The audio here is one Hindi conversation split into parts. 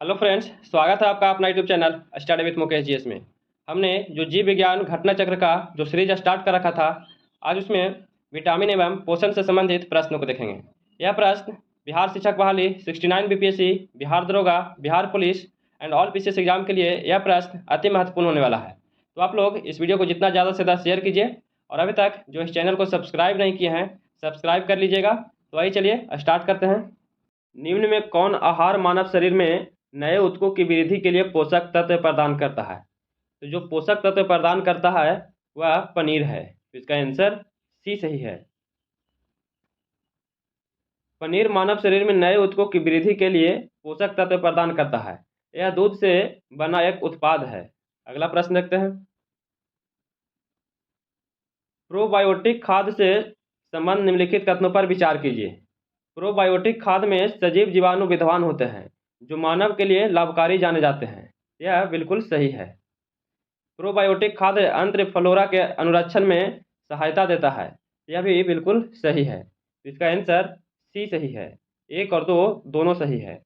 हेलो फ्रेंड्स, स्वागत है आपका अपना YouTube channel study with Mukesh GS में। हमने जो जीव विज्ञान घटना चक्र का जो सीरीज स्टार्ट कर रखा था, आज उसमें विटामिन एवं पोषण से संबंधित प्रश्नों को देखेंगे। यह प्रश्न बिहार शिक्षक बहाली 69 बीपीएससी, बिहार दरोगा, Bihar police and all PCS exam के लिए यह प्रश्न अति महत्वपूर्ण होने वाला है। तो आप लोग इस वीडियो को जितना ज़्यादा से ज़्यादा शेयर कीजिए और अभी तक जो इस चैनल को सब्सक्राइब नहीं किए हैं सब्सक्राइब कर लीजिएगा। तो आइए चलिए स्टार्ट करते हैं। निम्न में कौन आहार मानव शरीर में नए ऊतकों की वृद्धि के लिए पोषक तत्व प्रदान करता है? तो जो पोषक तत्व प्रदान करता है वह पनीर है। तो इसका आंसर सी सही है। पनीर मानव शरीर में नए ऊतकों की वृद्धि के लिए पोषक तत्व प्रदान करता है। यह दूध से बना एक उत्पाद है। अगला प्रश्न देखते हैं। प्रोबायोटिक खाद्य से संबंध निम्नलिखित कथनों पर विचार कीजिए। प्रोबायोटिक खाद्य में सजीव जीवाणु विद्यमान होते हैं जो मानव के लिए लाभकारी जाने जाते हैं। यह बिल्कुल सही है। प्रोबायोटिक खाद्य अंत्र फ्लोरा के अनुरक्षण में सहायता देता है। यह भी बिल्कुल सही है। इसका आंसर सी सही है। 1 और 2 दोनों सही है।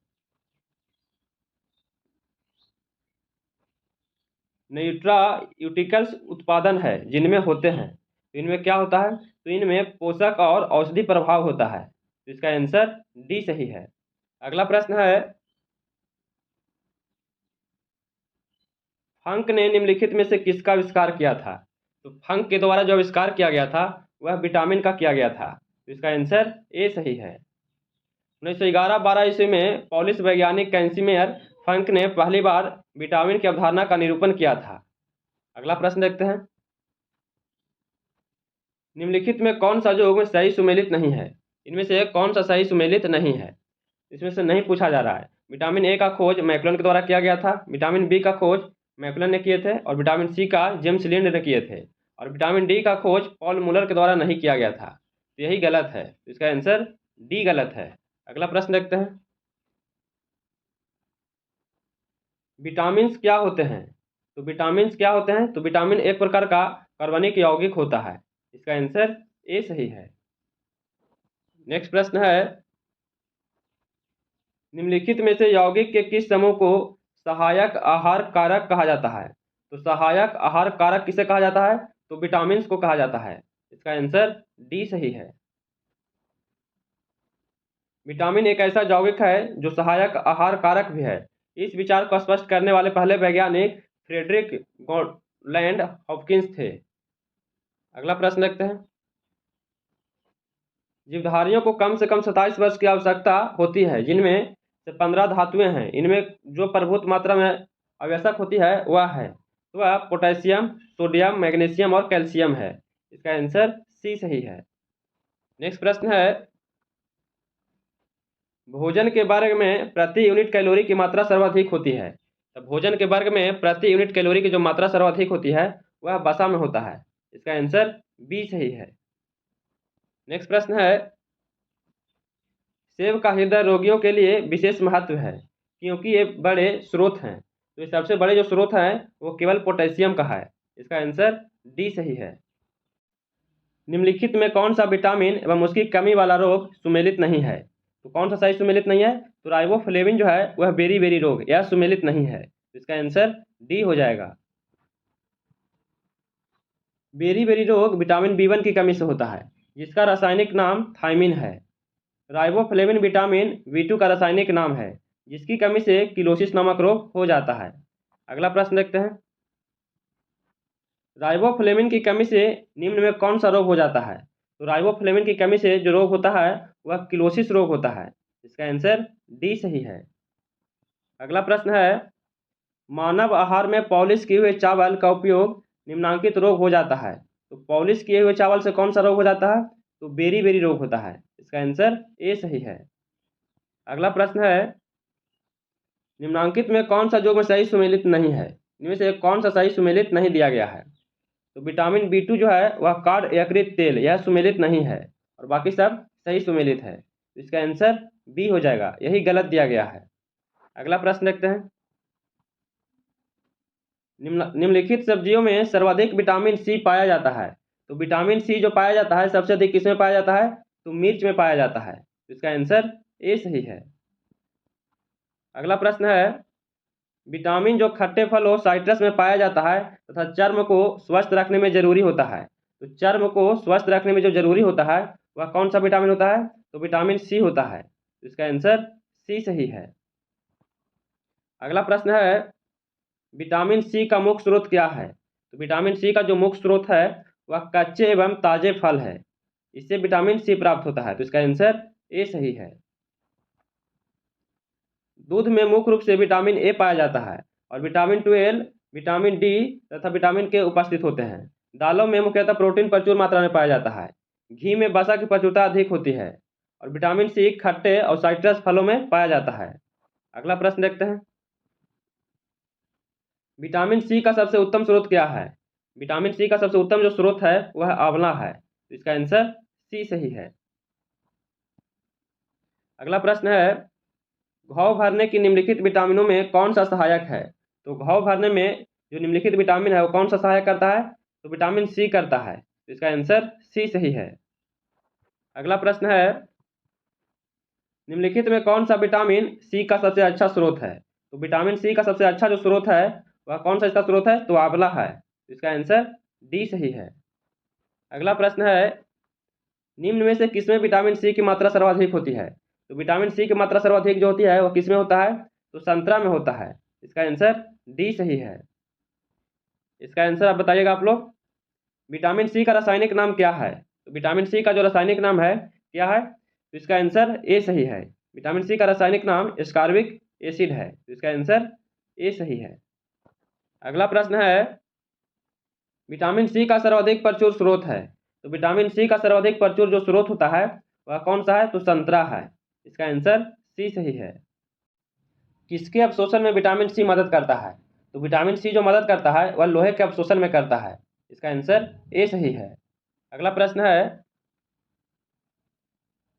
न्यूट्रायूटिकल्स उत्पादन है जिनमें होते हैं। तो इनमें क्या होता है? तो इनमें पोषक और औषधि प्रभाव होता है। तो इसका आंसर डी सही है। अगला प्रश्न है, फंक ने निम्नलिखित में से किसका आविष्कार किया था? तो फंक के द्वारा जो आविष्कार किया गया था वह विटामिन का किया गया था। तो इसका आंसर ए सही है। 1911-12 ईस्वी में पॉलिश वैज्ञानिक कैसिमियर फंक ने पहली बार विटामिन की अवधारणा का निरूपण किया था। अगला प्रश्न देखते हैं। निम्नलिखित में कौन सा युग्म सही सुमेलित नहीं है? इनमें से कौन सा सही सुमेलित नहीं है? इसमें से नहीं पूछा जा रहा है। विटामिन ए का खोज मैकुलन के द्वारा किया गया था, विटामिन बी का खोज मैकुलन ने किए थे और विटामिन सी का जेम्स लिंड ने किए थे, और विटामिन डी का खोज पॉल मुलर के द्वारा नहीं किया गया था। तो यही गलत है। इसका आंसर डी गलत है। अगला प्रश्न देखते हैं। विटामिन्स क्या होते हैं? तो विटामिन्स क्या होते हैं? तो विटामिन एक प्रकार का कार्बनिक यौगिक होता है। इसका आंसर ए सही है। नेक्स्ट प्रश्न है, निम्नलिखित में से यौगिक के किस समूह को सहायक आहार कारक कहा जाता है? तो सहायक आहार कारक किसे कहा जाता है? तो विटामिन्स को कहा जाता है। इसका आंसर डी सही है। विटामिन एक ऐसा यौगिक है जो सहायक आहार कारक भी है। इस विचार को स्पष्ट करने वाले पहले वैज्ञानिक फ्रेडरिक गॉटलैंड हॉपकिंस थे। अगला प्रश्न देखते हैं। जीवधारियों को कम से कम 27 वर्ष की आवश्यकता होती है, जिनमें से 15 धातुएं हैं। इनमें जो प्रभुत मात्रा में आवश्यक होती है वह है, तो वह पोटेशियम, सोडियम, मैग्नीशियम और कैल्शियम है। इसका आंसर सी सही है। नेक्स्ट प्रश्न है, भोजन के वर्ग में प्रति यूनिट कैलोरी की मात्रा सर्वाधिक होती है। तो भोजन के वर्ग में प्रति यूनिट कैलोरी की जो मात्रा सर्वाधिक होती है वह वसा में होता है। इसका आंसर बी सही है। नेक्स्ट प्रश्न है, सेब का हृदय रोगियों के लिए विशेष महत्व है क्योंकि ये बड़े स्रोत हैं। तो ये सबसे बड़े जो स्रोत हैं वो केवल पोटेशियम का है। इसका आंसर डी सही है। निम्नलिखित में कौन सा विटामिन एवं उसकी कमी वाला रोग सुमेलित नहीं है? तो कौन सा सही सुमेलित नहीं है? तो राइबोफ्लेविन जो है वह बेरी बेरी रोग, यह सुमेलित नहीं है। इसका आंसर डी हो जाएगा। बेरी बेरी रोग विटामिन B1 की कमी से होता है, जिसका रासायनिक नाम थायमिन है। राइबोफ्लेविन विटामिन B2 का रासायनिक नाम है, जिसकी कमी से किलोसिस नामक रोग हो जाता है। अगला प्रश्न देखते हैं। राइबोफ्लेविन की कमी से निम्न में कौन सा रोग हो जाता है? तो राइबोफ्लेविन की कमी से जो रोग होता है वह किलोसिस रोग होता है। इसका आंसर डी सही है। अगला प्रश्न है, मानव आहार में पॉलिश किए हुए चावल का उपयोग निम्नांकित रोग हो जाता है। तो पॉलिश किए हुए चावल से कौन सा रोग हो जाता है? तो बेरी बेरी रोग होता है। इसका आंसर ए सही है। अगला प्रश्न है, निम्नांकित में कौन सा युग्म सही सुमेलित नहीं है? इनमें से कौन सा सही सुमेलित नहीं दिया गया है? तो विटामिन B2 जो है वह कार्ड यकृत तेल, यह सुमेलित नहीं है और बाकी सब सही सुमेलित है। तो इसका आंसर बी हो जाएगा, यही गलत दिया गया है। अगला प्रश्न देखते हैं। निम्नलिखित सब्जियों में सर्वाधिक विटामिन सी पाया जाता है। तो विटामिन सी जो पाया जाता है सबसे अधिक किसमें पाया जाता है? तो मिर्च में पाया जाता है। तो इसका आंसर ए सही है। अगला प्रश्न है, विटामिन जो खट्टे फल और साइट्रस में पाया जाता है तथा चर्म को स्वस्थ रखने में जरूरी होता है, तो चर्म को स्वस्थ रखने में जो जरूरी होता है वह कौन सा विटामिन होता है? तो विटामिन सी होता है। तो इसका आंसर सी सही है। अगला प्रश्न है, विटामिन सी का मुख्य स्रोत क्या है? तो विटामिन सी का जो मुख्य स्रोत है वह कच्चे एवं ताजे फल है, इससे विटामिन सी प्राप्त होता है। तो इसका आंसर ए सही है। दूध में मुख्य रूप से विटामिन ए पाया जाता है और विटामिन 12, विटामिन डी तथा विटामिन के उपस्थित होते हैं। दालों में मुख्यतः प्रोटीन प्रचुर मात्रा में पाया जाता है। घी में वसा की प्रचुरता अधिक होती है और विटामिन सी खट्टे और साइट्रस फलों में पाया जाता है। अगला प्रश्न देखते हैं, विटामिन सी का सबसे उत्तम स्रोत क्या है? विटामिन सी का सबसे उत्तम जो स्रोत है वह आंवला है। तो इसका आंसर सी सही है। अगला प्रश्न है, घाव भरने की निम्नलिखित विटामिनों में कौन सा सहायक है? तो घाव भरने में जो निम्नलिखित विटामिन है वो कौन सा सहायक करता है? तो विटामिन सी करता है। तो इसका आंसर सी सही है। अगला प्रश्न है, निम्नलिखित में कौन सा विटामिन सी का सबसे अच्छा स्रोत है? तो विटामिन सी का सबसे अच्छा जो स्रोत है वह कौन सा इसका स्रोत है? तो आंवला है। तो इसका आंसर डी सही है। अगला प्रश्न है, निम्न में से किसमें विटामिन सी की मात्रा सर्वाधिक होती है? तो विटामिन सी की मात्रा सर्वाधिक जो होती है वह किसमें होता है? तो संतरा में होता है। इसका आंसर डी सही है। इसका आंसर आप बताइएगा आप लोग। विटामिन सी का रासायनिक नाम क्या है? तो विटामिन सी का जो रासायनिक नाम है क्या है? तो इसका आंसर ए सही है। विटामिन सी का रासायनिक नाम एस्कॉर्बिक एसिड है। तो इसका आंसर ए सही है। अगला प्रश्न है, विटामिन सी का सर्वाधिक प्रचुर स्रोत है। तो विटामिन सी का सर्वाधिक प्रचुर जो स्रोत होता है वह कौन सा है? तो संतरा है। इसका आंसर सी सही है। किसके अवशोषण में विटामिन सी मदद करता है? तो विटामिन सी जो मदद करता है वह लोहे के अवशोषण में करता है। इसका आंसर ए सही है। अगला प्रश्न है,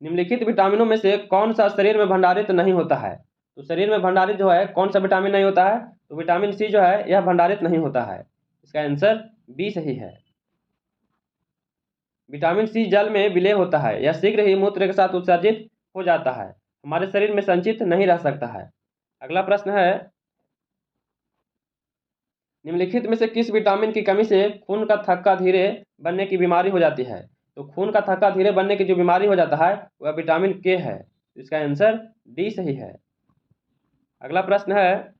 निम्नलिखित विटामिनों में से कौन सा शरीर में भंडारित नहीं होता है? तो शरीर में भंडारित जो है कौन सा विटामिन नहीं होता है? तो विटामिन सी जो है यह भंडारित नहीं होता है। इसका आंसर बी सही है। विटामिन सी जल में विलय होता है, यह शीघ्र ही मूत्र के साथ उत्सर्जित हो जाता है, हमारे शरीर में संचित नहीं रह सकता है। अगला प्रश्न है, निम्नलिखित में से किस विटामिन की कमी से खून का थक्का धीरे बनने की बीमारी हो जाती है? तो खून का थक्का धीरे बनने की जो बीमारी हो जाता है वह विटामिन के है। इसका आंसर डी सही है। अगला प्रश्न है,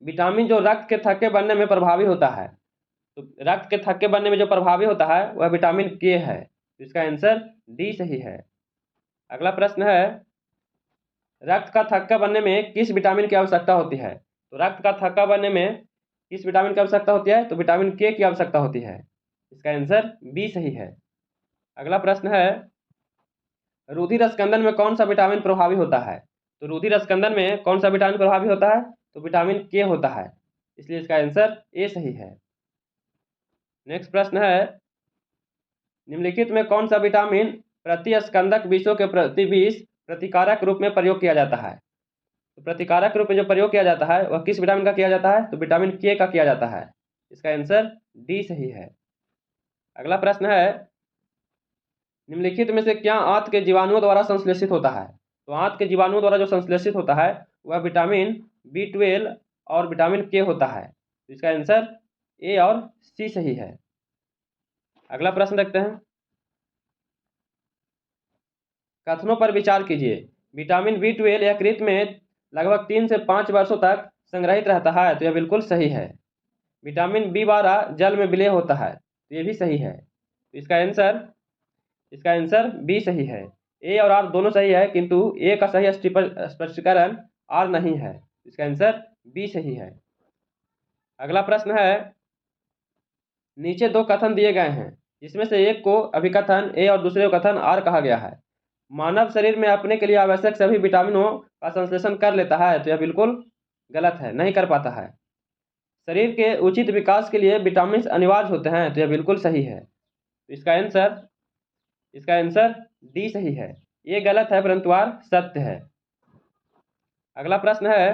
विटामिन जो रक्त के थक्के बनने में प्रभावी होता है, तो रक्त के थक्के बनने में जो प्रभावी होता है वह विटामिन के है। इसका आंसर डी सही है। अगला प्रश्न है, रक्त का थक्का बनने में किस विटामिन की आवश्यकता होती है? तो रक्त का थक्का बनने में किस विटामिन की आवश्यकता होती है? तो विटामिन के की आवश्यकता होती है। इसका आंसर बी सही है। अगला प्रश्न है, रुधिर स्कंदन में कौन सा विटामिन प्रभावी होता है? तो रुधिर स्कंदन में कौन सा विटामिन प्रभावी होता है? तो विटामिन के होता है, इसलिए इसका आंसर ए सही है। नेक्स्ट प्रश्न है, निम्नलिखित में कौन सा विटामिन प्रतिस्कंदक विषों के प्रति विष प्रतिकारक रूप में प्रयोग किया जाता है? तो प्रतिकारक रूप में जो प्रयोग किया जाता है वह किस विटामिन का किया जाता है? तो विटामिन के का किया जाता है। इसका आंसर डी सही है। अगला प्रश्न है, निम्नलिखित में से क्या आंत के जीवाणुओं द्वारा संश्लेषित होता है? तो आंत के जीवाणुओं द्वारा जो संश्लेषित होता है वह विटामिन B12 और विटामिन के होता है। तो इसका आंसर ए और सी सही है। अगला प्रश्न देखते हैं, कथनों पर विचार कीजिए। विटामिन B12 यकृत में लगभग 3 से 5 वर्षों तक संग्रहित रहता है, तो यह बिल्कुल सही है। विटामिन B12 जल में विलय होता है, तो यह भी सही है। तो इसका आंसर बी सही है। ए और आर दोनों सही है, किंतु ए का सही स्पष्टीकरण आर नहीं है। इसका आंसर बी सही है। अगला प्रश्न है, नीचे दो कथन दिए गए हैं जिसमें से एक को अभिकथन ए और दूसरे को कथन आर कहा गया है। मानव शरीर में अपने के लिए आवश्यक सभी विटामिनों का संश्लेषण कर लेता है, तो यह बिल्कुल गलत है, नहीं कर पाता है। शरीर के उचित विकास के लिए विटामिन अनिवार्य होते हैं, तो यह बिल्कुल सही है। तो इसका आंसर डी सही है। ये गलत है परंतु आर सत्य है। अगला प्रश्न है,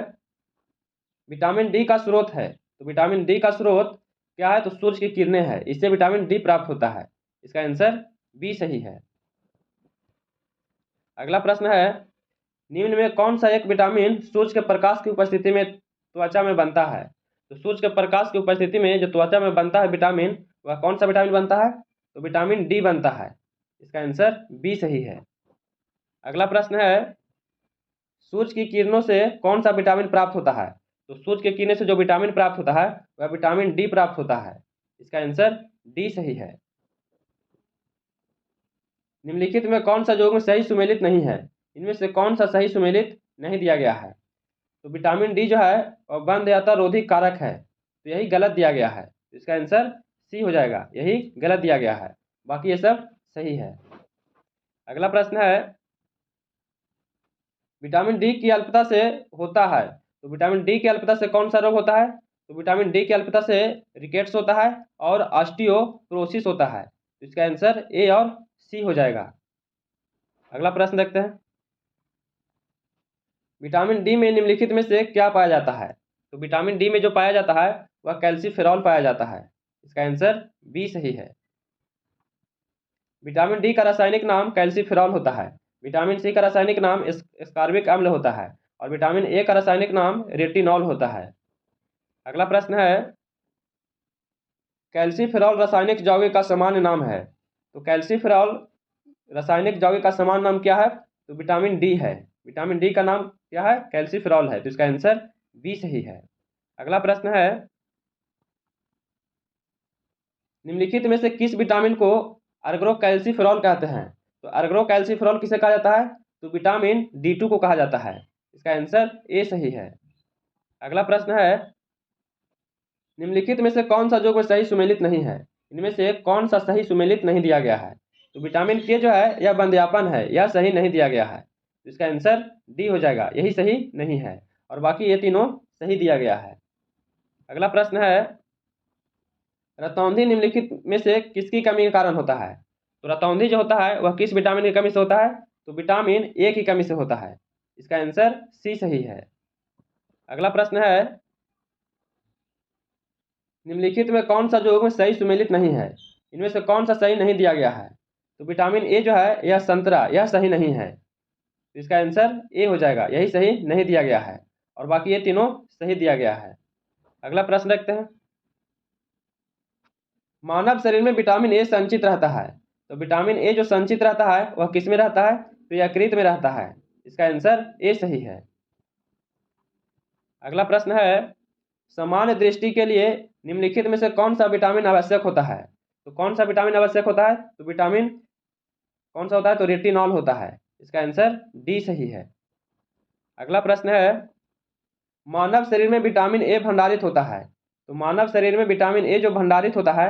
विटामिन डी का स्रोत है, तो विटामिन डी का स्रोत क्या है? तो सूर्य की किरणें हैं, इससे विटामिन डी प्राप्त होता है। इसका आंसर बी सही है। अगला प्रश्न है, निम्न में कौन सा एक विटामिन सूर्य के प्रकाश की उपस्थिति में त्वचा में बनता है? तो सूर्य के प्रकाश की उपस्थिति में जो त्वचा में बनता है विटामिन, वह कौन सा विटामिन बनता है? तो विटामिन डी बनता है। इसका आंसर बी सही है। अगला प्रश्न है, सूर्य की किरणों से कौन सा विटामिन प्राप्त होता है? तो सूर्य की किरणों से जो विटामिन प्राप्त होता है वह विटामिन डी प्राप्त होता है। इसका आंसर डी सही है। निम्नलिखित में कौन सा यौगिक सही सुमेलित नहीं है? इनमें से कौन सा सही सुमेलित नहीं दिया गया है? तो विटामिन डी जो है वह बंधयता रोधी कारक है, तो यही गलत दिया गया है। इसका आंसर सी हो जाएगा, यही गलत दिया गया है, बाकी ये सब सही है। अगला प्रश्न है, विटामिन डी की अल्पता से होता है, तो विटामिन डी की अल्पता से कौन सा रोग होता है? तो विटामिन डी की अल्पता से रिकेट्स होता है और ऑस्टियोपोरोसिस होता है। तो इसका आंसर ए और सी हो जाएगा। अगला प्रश्न देखते हैं, विटामिन डी में निम्नलिखित में से क्या पाया जाता है? तो विटामिन डी में जो पाया जाता है वह कैल्सीफेरॉल पाया जाता है। इसका आंसर बी सही है। विटामिन डी का रासायनिक नाम कैल्सीफेरॉल होता है। विटामिन सी का रासायनिक नाम एस्कॉर्बिक अम्ल होता है और विटामिन ए का रासायनिक नाम रेटिनॉल होता है। अगला प्रश्न है, कैल्सीफेरॉल रासायनिक यौगिक का सामान्य नाम है। तो कैल्सीफेरॉल रासायनिक यौगिक का सामान्य नाम क्या है? तो विटामिन डी है। विटामिन डी का नाम क्या है? कैल्सीफेरॉल है। तो इसका आंसर बी सही है। अगला प्रश्न है, निम्नलिखित में से किस विटामिन को अर्गोकैल्सीफेरॉल कहते हैं? तो अर्गोकैल्सीफेरॉल किसे कहा जाता है? तो विटामिन D2 को कहा जाता है। इसका आंसर ए सही है। अगला प्रश्न है, निम्नलिखित में से कौन सा यौगिक सही सुमेलित नहीं है? इनमें से कौन सा सही सुमेलित नहीं दिया गया है? तो विटामिन के जो है यह बंध्यापन है, यह सही नहीं दिया गया है। तो इसका आंसर डी हो जाएगा, यही सही नहीं है, और बाकी ये तीनों सही दिया गया है। अगला प्रश्न है, रतौंधी निम्नलिखित में से किसकी कमी के कारण होता है? तो रतौंधी जो होता है वह किस विटामिन की कमी से होता है? तो विटामिन ए की कमी से होता है। इसका आंसर सी सही है। अगला प्रश्न है, निम्नलिखित में कौन सा यौगिक सही सुमेलित नहीं है? इनमें से कौन सा सही नहीं दिया गया है? तो विटामिन ए जो है यह संतरा, यह सही नहीं है। तो इसका आंसर ए हो जाएगा, यही सही नहीं दिया गया है, और बाकी ये तीनों सही दिया गया है। अगला प्रश्न देखते हैं, मानव शरीर में विटामिन ए संचित रहता है। तो विटामिन ए जो संचित रहता है वह किस में रहता है? तो यकृत में रहता है। इसका आंसर ए सही है। अगला प्रश्न है, सामान्य दृष्टि के लिए निम्नलिखित में से कौन सा विटामिन आवश्यक होता है? तो कौन सा विटामिन आवश्यक होता है? तो विटामिन कौन सा होता है? तो रेटिनॉल होता है। इसका आंसर डी सही है। अगला प्रश्न है, मानव शरीर में विटामिन ए भंडारित होता है। तो मानव शरीर में विटामिन ए जो भंडारित होता है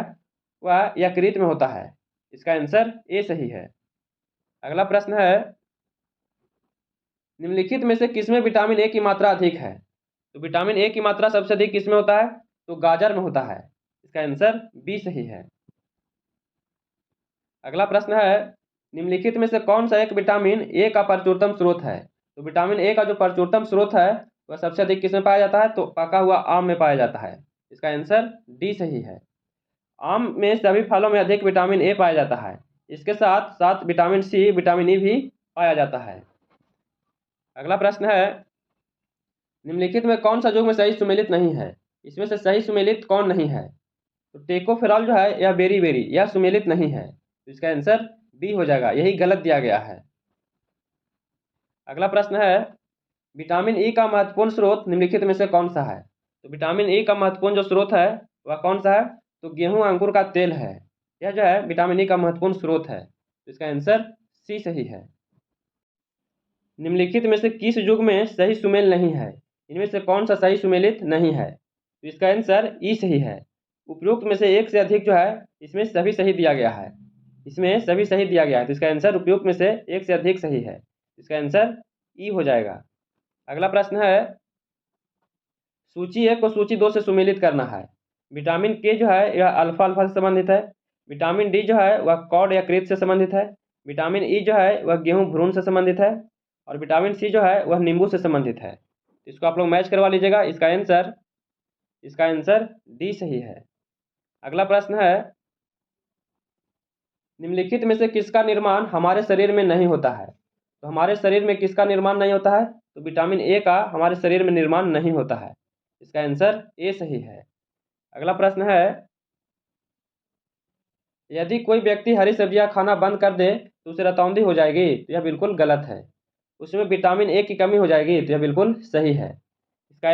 वह यकृत में होता है। इसका आंसर ए सही है। अगला प्रश्न है, निम्नलिखित में से किसमें विटामिन ए की मात्रा अधिक है? तो विटामिन ए की मात्रा सबसे अधिक किसमें होता है? तो गाजर में होता है। इसका आंसर बी सही है। अगला प्रश्न है, निम्नलिखित में से कौन सा एक विटामिन ए का प्रचुरतम स्रोत है? तो विटामिन ए का जो प्रचुरतम स्रोत है वह सबसे अधिक किसमें पाया जाता है? तो पका हुआ आम में पाया जाता है। इसका आंसर डी सही है। आम में सभी फलों में अधिक विटामिन ए पाया जाता है। इसके साथ साथ विटामिन सी, विटामिन ई भी पाया जाता है। अगला प्रश्न है, निम्नलिखित में कौन सा यौगिक में सही सुमेलित नहीं है? इसमें से सही सुमेलित कौन नहीं है? तो टेकोफेरॉल जो है यह बेरी बेरी, यह सुमेलित नहीं है। तो इसका आंसर बी हो जाएगा, यही गलत दिया गया है। अगला प्रश्न है, विटामिन ई का महत्वपूर्ण स्रोत निम्नलिखित में से कौन सा है? तो विटामिन ई का महत्वपूर्ण जो स्रोत है वह कौन सा है? तो गेहूं अंकुर का तेल है। यह जो है विटामिन ई का महत्वपूर्ण स्रोत है। तो इसका आंसर सी सही है। निम्नलिखित में से किस युग में सही सुमेल नहीं है? इनमें से कौन सा सही सुमेलित नहीं है? तो इसका आंसर ई सही है। उपयुक्त में से एक से अधिक जो है इसमें सभी सही दिया गया है, इसमें सभी सही दिया गया है। तो इसका आंसर उपयुक्त में से एक से अधिक सही है। इसका आंसर ई हो जाएगा। अगला प्रश्न है, सूची 1 को सूची 2 से सुमेलित करना है। विटामिन के जो है यह अल्फा अल्फा से संबंधित है। विटामिन डी जो है वह कॉड या क्रीत से संबंधित है। विटामिन ई जो है वह गेहूं भ्रूण से संबंधित है, और विटामिन सी जो है वह नींबू से संबंधित है। इसको आप लोग मैच करवा लीजिएगा। इसका आंसर डी सही है। अगला प्रश्न है, निम्नलिखित में से किसका निर्माण हमारे शरीर में नहीं होता है? तो हमारे शरीर में किसका निर्माण नहीं होता है? तो विटामिन ए का हमारे शरीर में निर्माण नहीं होता है। इसका आंसर ए सही है। अगला प्रश्न है, यदि कोई व्यक्ति हरी सब्जियां खाना बंद कर दे तो उसे रतौंधी हो जाएगी, तो यह बिल्कुल गलत है। उसमें विटामिन ए की कमी हो जाएगी, तो यह बिल्कुल सही है। इसका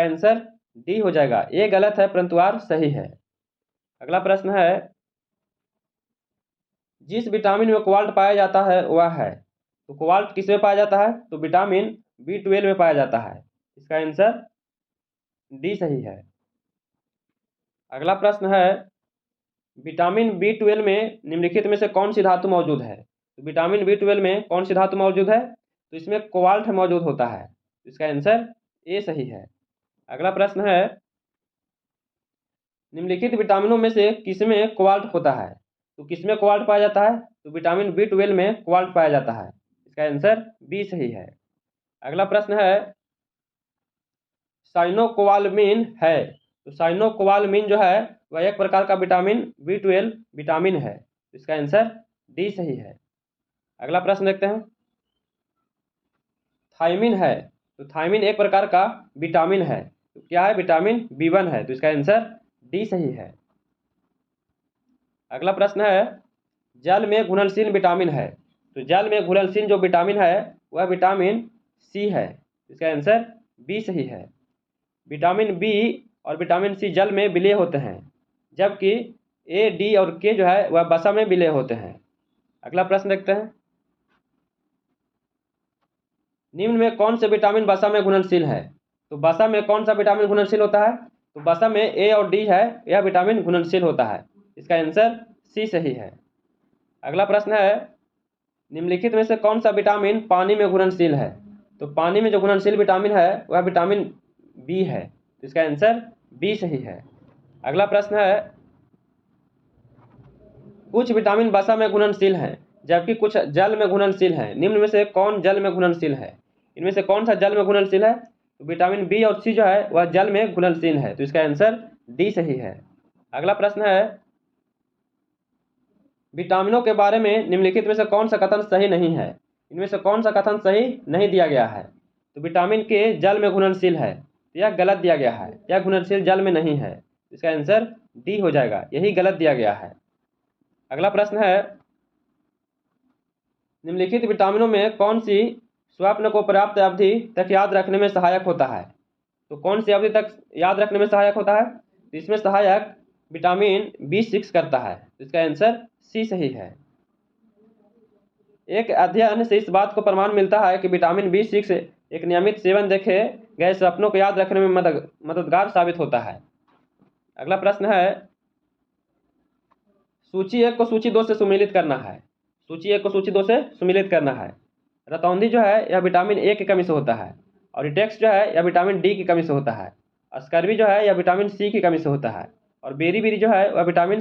आंसर डी हो जाएगा। ए गलत है परंतु आर सही है। अगला प्रश्न है, जिस विटामिन में कोबाल्ट पाया जाता है वह है, तो कोबाल्ट किस में पाया जाता है? तो विटामिन B12 में पाया जाता है। इसका आंसर डी सही है। अगला प्रश्न है, विटामिन B12 में निम्नलिखित में से कौन सी धातु मौजूद है? तो विटामिन B12 में कौन सी धातु मौजूद है? तो इसमें कोबाल्ट मौजूद होता है। इसका आंसर ए सही है। अगला प्रश्न है, निम्नलिखित विटामिनों में से किसमें कोबाल्ट होता है? तो किसमें कोबाल्ट पाया जाता है? तो विटामिन B12 में कोबाल्ट पाया जाता है। इसका आंसर बी सही है। अगला प्रश्न है, साइनोकोबालामिन है, तो साइनोकोबालामिन जो है वह एक प्रकार का विटामिन B12 विटामिन है। इसका आंसर डी सही है। अगला प्रश्न देखते हैं, थायमिन है, तो थायमिन एक प्रकार का विटामिन है, तो क्या है? विटामिन B1 है। तो इसका आंसर डी सही है। अगला प्रश्न है, जल में घुलनशील विटामिन है, तो जल में घुलनशील जो विटामिन है वह विटामिन सी है। इसका आंसर बी सही है। विटामिन बी और विटामिन सी जल में विलय होते हैं, जबकि ए, डी और के जो है वह वसा में विलय होते हैं। अगला प्रश्न देखते हैं, निम्न में कौन से विटामिन वसा में घुलनशील है? तो वसा में कौन सा विटामिन घुलनशील होता है? तो वसा में ए और डी है, यह विटामिन घुलनशील होता है। इसका आंसर सी सही है। अगला प्रश्न है, निम्नलिखित में से कौन सा विटामिन पानी में घुलनशील है? तो पानी में जो घुलनशील विटामिन है वह विटामिन बी है। तो इसका आंसर बी सही है। अगला प्रश्न है, कुछ विटामिन वसा में घुलनशील हैं जबकि कुछ जल में घुलनशील हैं। निम्न में से कौन जल में घुलनशील है? इनमें से कौन सा जल में घुलनशील है? तो विटामिन बी और सी जो है वह जल में घुलनशील है। तो इसका आंसर डी सही है। अगला प्रश्न है, विटामिनों के बारे में निम्नलिखित में से कौन सा कथन सही नहीं है? इनमें से कौन सा कथन सही नहीं दिया गया है? तो विटामिन के जल में घुलनशील है, तो यह गलत दिया गया है। यह घुलनशील जल में नहीं है। इसका आंसर डी हो जाएगा, यही गलत दिया गया है। अगला प्रश्न है, निम्नलिखित विटामिनों में कौन सी स्वप्न को पर्याप्त अवधि तक याद रखने में सहायक होता है? तो कौन सी अवधि तक याद रखने में सहायक होता है? तो इसमें सहायक विटामिन B6 करता है। तो इसका आंसर सी सही है। एक अध्ययन से इस बात को प्रमाण मिलता है कि विटामिन B6 एक नियमित सेवन देखे गए सपनों को याद रखने में मददगार साबित होता है। अगला प्रश्न है, सूची 1 को सूची 2 से सुमेलित करना है। सूची 1 को सूची 2 से सुमेलित करना है। रतौंधी जो है यह विटामिन ए की कमी से होता है, और रिटेक्स जो है यह विटामिन डी की कमी से होता है। स्कर्वी जो है यह विटामिन सी की कमी से होता है, और बेरी बेरी जो है वह विटामिन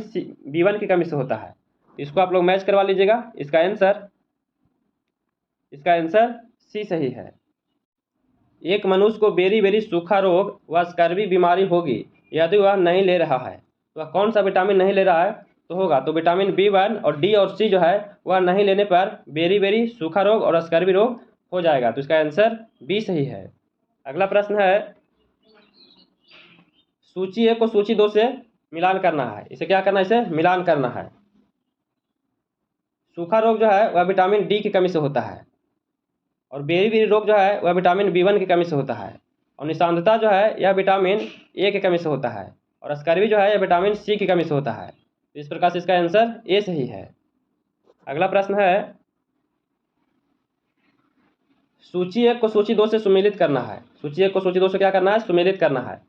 B1 की कमी से होता है। इसको आप लोग मैच करवा लीजिएगा। इसका आंसर सी सही है। एक मनुष्य को बेरी बेरी सूखा रोग व स्कर्वी बीमारी होगी यदि वह नहीं ले रहा है, तो वह कौन सा विटामिन नहीं ले रहा है? तो होगा तो विटामिन B1 और डी और सी जो है वह नहीं लेने पर बेरी बेरी सूखा रोग और स्कर्वी रोग हो जाएगा। तो इसका आंसर बी सही है। अगला प्रश्न है, सूची 1 को सूची 2 से मिलान करना है। इसे क्या करना है? इसे मिलान करना है। सूखा रोग जो है वह विटामिन डी की कमी से होता है, और बेरी बेरी रोग जो है वह विटामिन B1 की कमी से होता है, और निशांतता जो है यह विटामिन ए की कमी से होता है, और स्कर्वी जो है यह विटामिन सी की कमी से होता है। इस प्रकार से इसका आंसर ए सही है। अगला प्रश्न है, सूची 1 को सूची 2 से सुमेलित करना है। सूची 1 को सूची 2 से क्या करना है? सुमेलित करना है।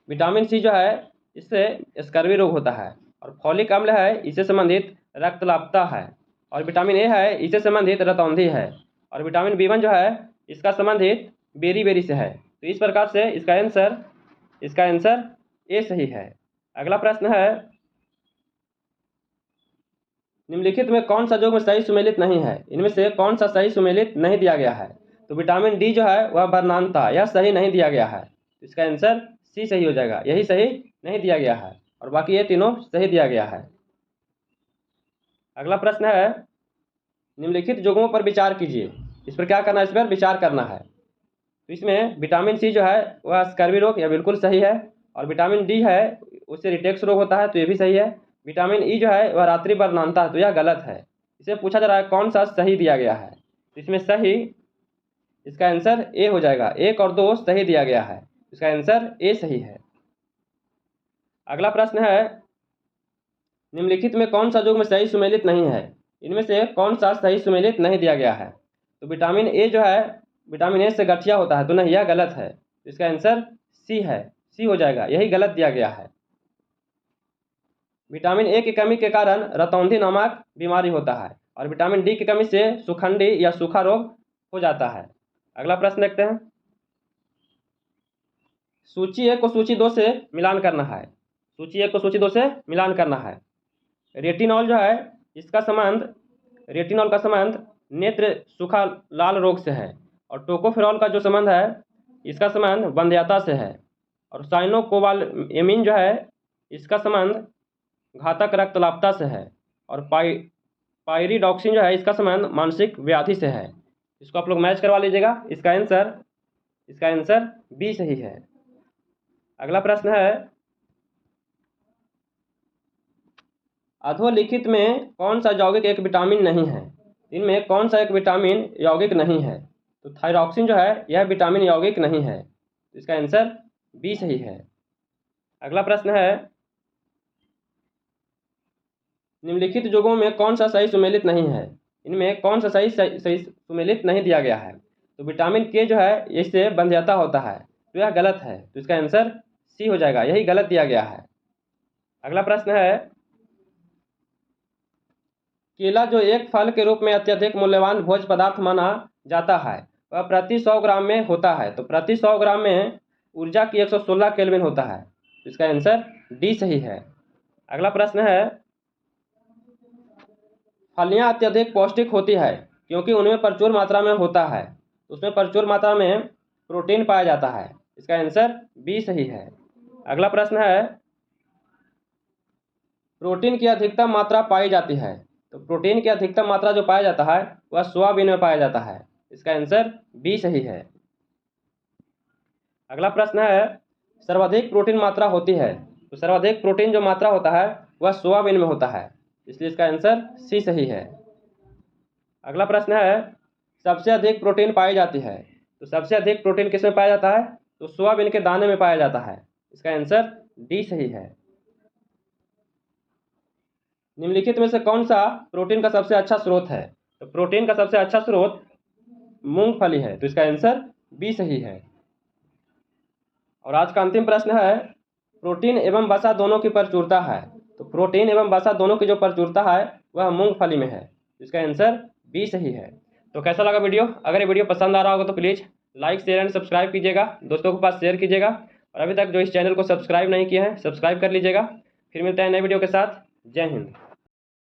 विटामिन सी जो है इससे स्कर्वी रोग होता है, और फॉलिक अम्ल है इससे संबंधित रक्तलापता है, और विटामिन ए है इससे संबंधित रतौंधी है, और विटामिन B1 जो है इसका संबंधित बेरी बेरी से है। तो इस प्रकार से इसका आंसर ए सही है। अगला प्रश्न है, निम्नलिखित में कौन सा जो सही सुमेलित नहीं है? इनमें से कौन सा सही सुमेलित नहीं दिया गया है? तो विटामिन डी जो है वह वर्णांता, यह सही नहीं दिया गया है। इसका आंसर सी सही हो जाएगा, यही सही नहीं दिया गया है, और बाकी ये तीनों सही दिया गया है। अगला प्रश्न है, निम्नलिखित युग्मों पर विचार कीजिए। इस पर क्या करना है, इस पर विचार करना है। तो इसमें विटामिन सी जो है वह स्कर्वी रोग, यह बिल्कुल सही है। और विटामिन डी है उससे रिटेक्स रोग होता है, तो ये भी सही है। विटामिन ई जो है वह रात्रि वर्णांता है, तो यह गलत है। इसे पूछा जा रहा है कौन सा सही दिया गया है, तो इसमें सही इसका आंसर ए हो जाएगा। 1 और 2 सही दिया गया है, इसका आंसर ए सही है। अगला प्रश्न है, निम्नलिखित में कौन सा युग्म सही सुमेलित नहीं है। इनमें से कौन सा सही सुमेलित नहीं दिया गया है। तो विटामिन ए जो है विटामिन ए से गठिया होता है, तो नहीं, यह गलत है। इसका आंसर सी है, सी हो जाएगा, यही गलत दिया गया है। विटामिन ए की कमी के कारण रतौंधी नामक बीमारी होता है, और विटामिन डी की कमी से सुखंडी या सूखा रोग हो जाता है। अगला प्रश्न देखते हैं। सूची 1 को सूची 2 से मिलान करना है। सूची 1 को सूची 2 से मिलान करना है। रेटिनॉल जो है रेटिनॉल का संबंध नेत्र सूखा लाल रोग से है, और टोकोफेरॉल का जो संबंध है इसका संबंध वंध्यता से है, और साइनोकोबालामिन जो है इसका संबंध घातक रक्तलापता से है, और पायरिडॉक्सिन जो है इसका संबंध मानसिक व्याधि से है। इसको आप लोग मैच करवा लीजिएगा। इसका आंसर बी सही है। अगला प्रश्न है, अधोलिखित में कौन सा यौगिक एक विटामिन नहीं है। इनमें कौन सा एक विटामिन यौगिक नहीं है। तो थायरॉक्सिन जो है यह विटामिन यौगिक नहीं है, इसका आंसर बी सही है। अगला प्रश्न है, निम्नलिखित युग्मों में कौन सा सही सुमेलित नहीं है। इनमें कौन सा सही सुमेलित नहीं दिया गया है। तो विटामिन के जो है इससे वंध्यता होता है, तो यह गलत है, तो इसका आंसर सी हो जाएगा, यही गलत दिया गया है। अगला प्रश्न है, केला जो एक फल के रूप में अत्यधिक मूल्यवान भोज्य पदार्थ माना जाता है वह प्रति 100 ग्राम में होता है। तो प्रति 100 ग्राम में ऊर्जा की 116 केल्विन होता है, इसका आंसर डी सही है। अगला प्रश्न है, फलियां अत्यधिक पौष्टिक होती है क्योंकि उनमें प्रचुर मात्रा में होता है, उसमें प्रचुर मात्रा में प्रोटीन पाया जाता है, इसका आंसर बी सही है। अगला प्रश्न है, प्रोटीन की अधिकतम मात्रा पाई जाती है। तो प्रोटीन की अधिकतम मात्रा जो पाया जाता है वह सोयाबीन में पाया जाता है, इसका आंसर बी सही है। अगला प्रश्न है, सर्वाधिक प्रोटीन मात्रा होती है। तो सर्वाधिक प्रोटीन जो मात्रा होता है वह सोयाबीन में होता है, इसलिए इसका आंसर सी सही है। अगला प्रश्न है, सबसे अधिक प्रोटीन पाई जाती है। तो सबसे अधिक प्रोटीन किसमें पाया जाता है। तो सोयाबीन के दाने में पाया जाता है, इसका आंसर डी सही है। निम्नलिखित में से कौन सा प्रोटीन का सबसे अच्छा स्रोत है। तो प्रोटीन का सबसे अच्छा स्रोत मूंगफली है, तो इसका आंसर बी सही है। और आज का अंतिम प्रश्न है, प्रोटीन एवं वसा दोनों की प्रचुरता है। तो प्रोटीन एवं वसा दोनों की जो प्रचुरता है वह मूंगफली में है, इसका आंसर बी सही है। तो कैसा लगा वीडियो। अगर ये वीडियो पसंद आ रहा होगा तो please like share and subscribe कीजिएगा, दोस्तों के पास शेयर कीजिएगा, और अभी तक जो इस चैनल को सब्सक्राइब नहीं किए हैं सब्सक्राइब कर लीजिएगा। फिर मिलते हैं नए वीडियो के साथ। जय हिंद।